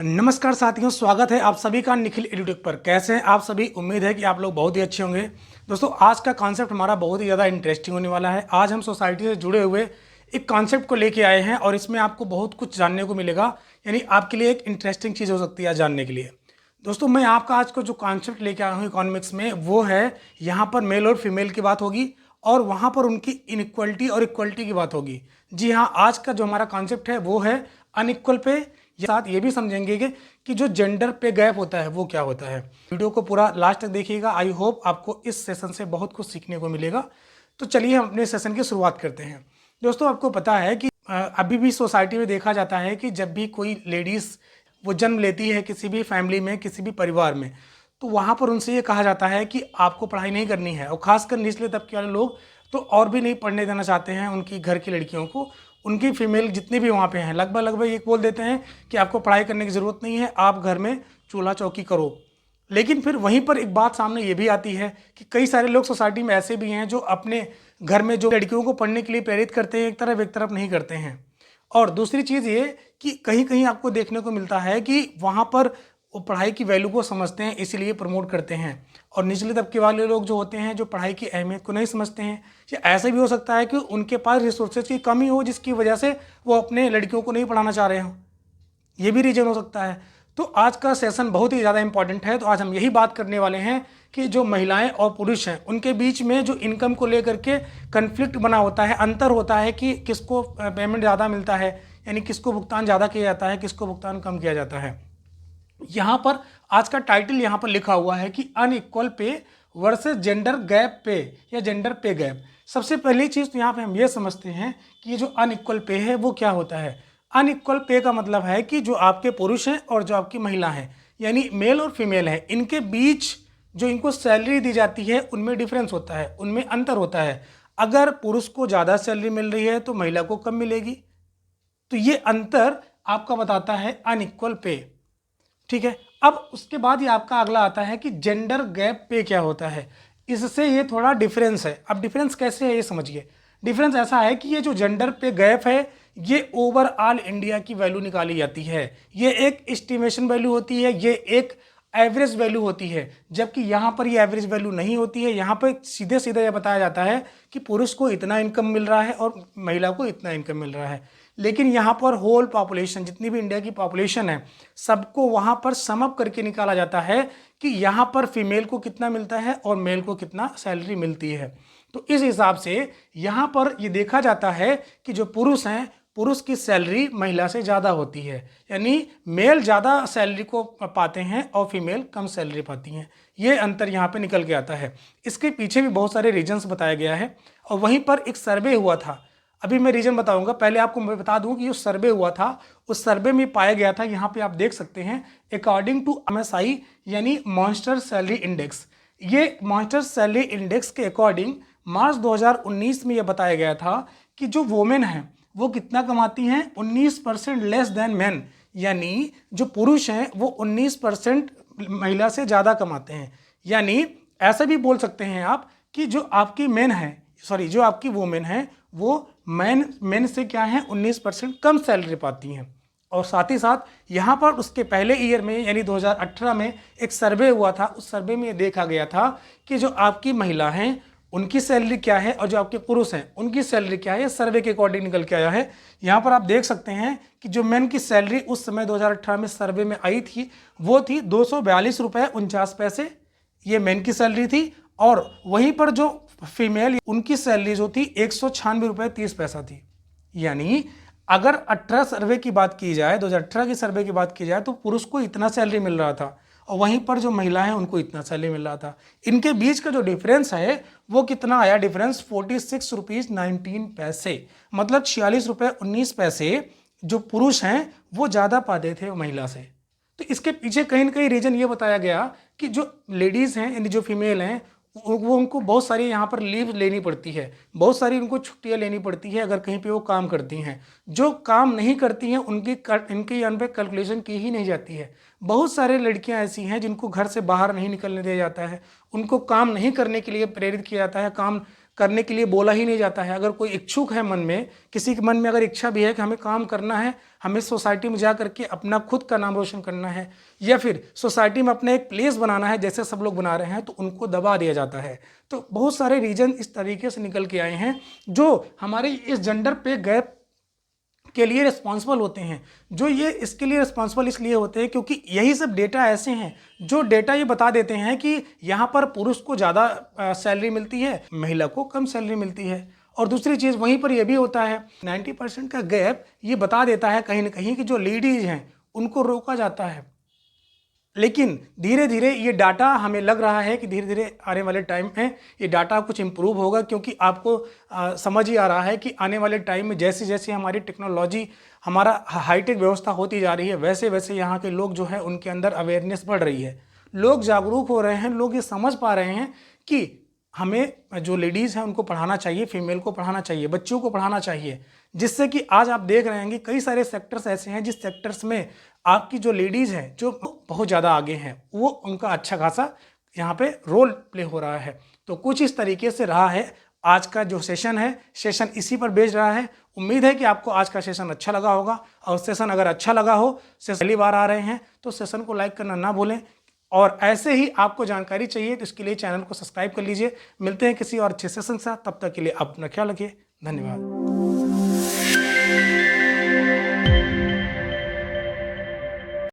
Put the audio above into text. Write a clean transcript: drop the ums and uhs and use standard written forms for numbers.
नमस्कार साथियों, स्वागत है आप सभी का निखिल एडुटेक पर। कैसे हैं आप सभी? उम्मीद है कि आप लोग बहुत ही अच्छे होंगे। दोस्तों, आज का कॉन्सेप्ट हमारा बहुत ही ज़्यादा इंटरेस्टिंग होने वाला है। आज हम सोसाइटी से जुड़े हुए एक कॉन्सेप्ट को लेके आए हैं और इसमें आपको बहुत कुछ जानने को मिलेगा। यानी आपके लिए एक इंटरेस्टिंग चीज़ हो सकती है जानने के लिए। दोस्तों, मैं आपका आज को जो कॉन्सेप्ट लेके आया हूँ इकोनॉमिक्स में, वो है यहाँ पर मेल और फीमेल की बात होगी और वहाँ पर उनकी इनइक्वलिटी और इक्वलिटी की बात होगी। जी हाँ, आज का जो हमारा कॉन्सेप्ट है वो है अनइक्वल पे। साथ ये भी समझेंगे कि जो जेंडर पे गैप होता है वो क्या होता है। वीडियो को पूरा लास्ट तक देखिएगा। आई होप आपको इस सेशन से बहुत कुछ सीखने को मिलेगा। तो चलिए हम अपने सेशन की शुरुआत करते हैं। दोस्तों, आपको पता है कि अभी भी सोसाइटी में देखा जाता है कि जब भी कोई लेडीज़ वो जन्म लेती है किसी भी फैमिली में, किसी भी परिवार में, तो वहाँ पर उनसे ये कहा जाता है कि आपको पढ़ाई नहीं करनी है। और ख़ासकर निचले तबके वाले लोग तो और भी नहीं पढ़ने देना चाहते हैं उनकी घर की लड़कियों को। उनकी फीमेल जितने भी वहाँ पे हैं लगभग ये बोल देते हैं कि आपको पढ़ाई करने की ज़रूरत नहीं है, आप घर में चूल्हा चौकी करो। लेकिन फिर वहीं पर एक बात सामने ये भी आती है कि कई सारे लोग सोसाइटी में ऐसे भी हैं जो अपने घर में जो लड़कियों को पढ़ने के लिए प्रेरित करते हैं, एक तरफ नहीं करते हैं। और दूसरी चीज़ ये कि कहीं कहीं आपको देखने को मिलता है कि वहाँ पर वो पढ़ाई की वैल्यू को समझते हैं, इसीलिए प्रमोट करते हैं। और निचले तबके वाले लोग जो होते हैं, जो पढ़ाई की अहमियत को नहीं समझते हैं, या ऐसा भी हो सकता है कि उनके पास रिसोर्सेज की कमी हो जिसकी वजह से वो अपने लड़कियों को नहीं पढ़ाना चाह रहे हों। ये भी रीजन हो सकता है। तो आज का सेशन बहुत ही ज़्यादा इंपॉर्टेंट है। तो आज हम यही बात करने वाले हैं कि जो महिलाएं और पुरुष हैं उनके बीच में जो इनकम को लेकर के कन्फ्लिक्ट बना होता है, अंतर होता है कि किसको पेमेंट ज़्यादा मिलता है, यानी किसको भुगतान ज़्यादा किया जाता है, किसको भुगतान कम किया जाता है। यहाँ पर आज का टाइटल यहाँ पर लिखा हुआ है कि अनइक्वल पे वर्सेस जेंडर गैप पे या जेंडर पे गैप। सबसे पहली चीज़ तो यहाँ पे हम ये समझते हैं कि ये जो अनइक्वल पे है वो क्या होता है। अनइक्वल पे का मतलब है कि जो आपके पुरुष हैं और जो आपकी महिला हैं, यानी मेल और फीमेल है, इनके बीच जो इनको सैलरी दी जाती है उनमें डिफरेंस होता है, उनमें अंतर होता है। अगर पुरुष को ज़्यादा सैलरी मिल रही है तो महिला को कम मिलेगी। तो ये अंतर आपका बताता है अनइक्वल पे। ठीक है। अब उसके बाद ये आपका अगला आता है कि जेंडर गैप पे क्या होता है। इससे ये थोड़ा डिफरेंस है। अब डिफरेंस कैसे है ये समझिए। डिफरेंस ऐसा है कि ये जो जेंडर पे गैप है ये ओवरऑल इंडिया की वैल्यू निकाली जाती है। ये एक एस्टिमेशन वैल्यू होती है, ये एक एवरेज वैल्यू होती है। जबकि यहाँ पर ये एवरेज वैल्यू नहीं होती है। यहाँ पर सीधे सीधे ये बताया जाता है कि पुरुष को इतना इनकम मिल रहा है और महिला को इतना इनकम मिल रहा है। लेकिन यहाँ पर होल पॉपुलेशन, जितनी भी इंडिया की पॉपुलेशन है, सबको वहाँ पर सम अप करके निकाला जाता है कि यहाँ पर फीमेल को कितना मिलता है और मेल को कितना सैलरी मिलती है। तो इस हिसाब से यहाँ पर ये देखा जाता है कि जो पुरुष हैं, पुरुष की सैलरी महिला से ज़्यादा होती है, यानी मेल ज़्यादा सैलरी को पाते हैं और फीमेल कम सैलरी पाती हैं। ये अंतर यहाँ पे निकल के आता है। इसके पीछे भी बहुत सारे रीजन्स बताया गया है और वहीं पर एक सर्वे हुआ था। अभी मैं रीजन बताऊंगा, पहले आपको मैं बता दूं कि जो सर्वे हुआ था उस सर्वे में पाया गया था, यहाँ पे आप देख सकते हैं, अकॉर्डिंग टू MSI यानी मॉन्स्टर सैलरी इंडेक्स। ये मॉन्स्टर सैलरी इंडेक्स के अकॉर्डिंग मार्च 2019 में यह बताया गया था कि जो वोमेन हैं वो कितना कमाती हैं, 19% लेस देन मैन। यानी जो पुरुष हैं वो 19% महिला से ज़्यादा कमाते हैं। यानी ऐसा भी बोल सकते हैं आप कि जो आपकी मेन है, जो आपकी वोमेन है वो मेन से क्या है, 19% कम सैलरी पाती हैं। और साथ ही साथ यहाँ पर उसके पहले ईयर में यानी 2018 में एक सर्वे हुआ था। उस सर्वे में ये देखा गया था कि जो आपकी महिला हैं उनकी सैलरी क्या है और जो आपके पुरुष हैं उनकी सैलरी क्या है। सर्वे के अकॉर्डिंग निकल के आया है। यहाँ पर आप देख सकते हैं कि जो मेन की सैलरी उस समय 2018 में सर्वे में आई थी वो थी 242.49। ये मेन की सैलरी थी। और वहीं पर जो फीमेल उनकी सैलरी जो थी 196.30 थी। यानी अगर 18 सर्वे की बात की जाए, 2018 की सर्वे की बात की जाए, तो पुरुष को इतना सैलरी मिल रहा था और वहीं पर जो महिला है उनको इतना सैलरी मिल रहा था। इनके बीच का जो डिफरेंस है वो कितना आया, डिफरेंस 46.19। मतलब 46.19 जो पुरुष हैं वो ज़्यादा पाते थे महिला से। तो इसके पीछे कहीं ना कहीं रीजन ये बताया गया कि जो लेडीज़ हैं यानी जो फीमेल हैं वो उनको बहुत सारी यहाँ पर लीव लेनी पड़ती है, बहुत सारी उनको छुट्टियाँ लेनी पड़ती है अगर कहीं पे वो काम करती हैं। जो काम नहीं करती हैं इनके यहाँ पे कैलकुलेशन की ही नहीं जाती है। बहुत सारे लड़कियाँ ऐसी हैं जिनको घर से बाहर नहीं निकलने दिया जाता है, उनको काम नहीं करने के लिए प्रेरित किया जाता है, काम करने के लिए बोला ही नहीं जाता है। अगर कोई इच्छुक है मन में, किसी के मन में अगर इच्छा भी है कि हमें काम करना है, हमें सोसाइटी में जा करके अपना खुद का नाम रोशन करना है या फिर सोसाइटी में अपना एक प्लेस बनाना है जैसे सब लोग बना रहे हैं, तो उनको दबा दिया जाता है। तो बहुत सारे रीजन इस तरीके से निकल के आए हैं जो हमारे इस जेंडर पे गैप के लिए रिस्पॉन्सिबल होते हैं। जो ये इसके लिए रिस्पॉन्सिबल इसलिए होते हैं क्योंकि यही सब डेटा ऐसे हैं जो डेटा ये बता देते हैं कि यहाँ पर पुरुष को ज़्यादा सैलरी मिलती है, महिला को कम सैलरी मिलती है। और दूसरी चीज़ वहीं पर यह भी होता है 90% का गैप ये बता देता है कहीं ना कहीं कि जो लेडीज़ हैं उनको रोका जाता है। लेकिन धीरे धीरे ये डाटा हमें लग रहा है कि धीरे धीरे आने वाले टाइम में ये डाटा कुछ इम्प्रूव होगा, क्योंकि आपको समझ ही आ रहा है कि आने वाले टाइम में जैसे जैसे हमारी टेक्नोलॉजी, हमारा हाईटेक व्यवस्था होती जा रही है, वैसे वैसे यहाँ के लोग जो है उनके अंदर अवेयरनेस बढ़ रही है। लोग जागरूक हो रहे हैं, लोग ये समझ पा रहे हैं कि हमें जो लेडीज़ हैं उनको पढ़ाना चाहिए, फीमेल को पढ़ाना चाहिए, बच्चों को पढ़ाना चाहिए। जिससे कि आज आप देख रहे हैं कि कई सारे सेक्टर्स ऐसे हैं जिस सेक्टर्स में आपकी जो लेडीज़ हैं जो बहुत ज़्यादा आगे हैं, वो उनका अच्छा खासा यहाँ पे रोल प्ले हो रहा है। तो कुछ इस तरीके से रहा है आज का जो सेशन है, सेशन इसी पर बेस्ड रहा है। उम्मीद है कि आपको आज का सेशन अच्छा लगा होगा, और सेशन अगर अच्छा लगा हो, सेशन पहली बार आ रहे हैं तो सेशन को लाइक करना ना भूलें। और ऐसे ही आपको जानकारी चाहिए तो इसके लिए चैनल को सब्सक्राइब कर लीजिए। मिलते हैं किसी और अच्छे सेशन के साथ, तब तक के लिए अपना ख्याल रखिए। धन्यवाद।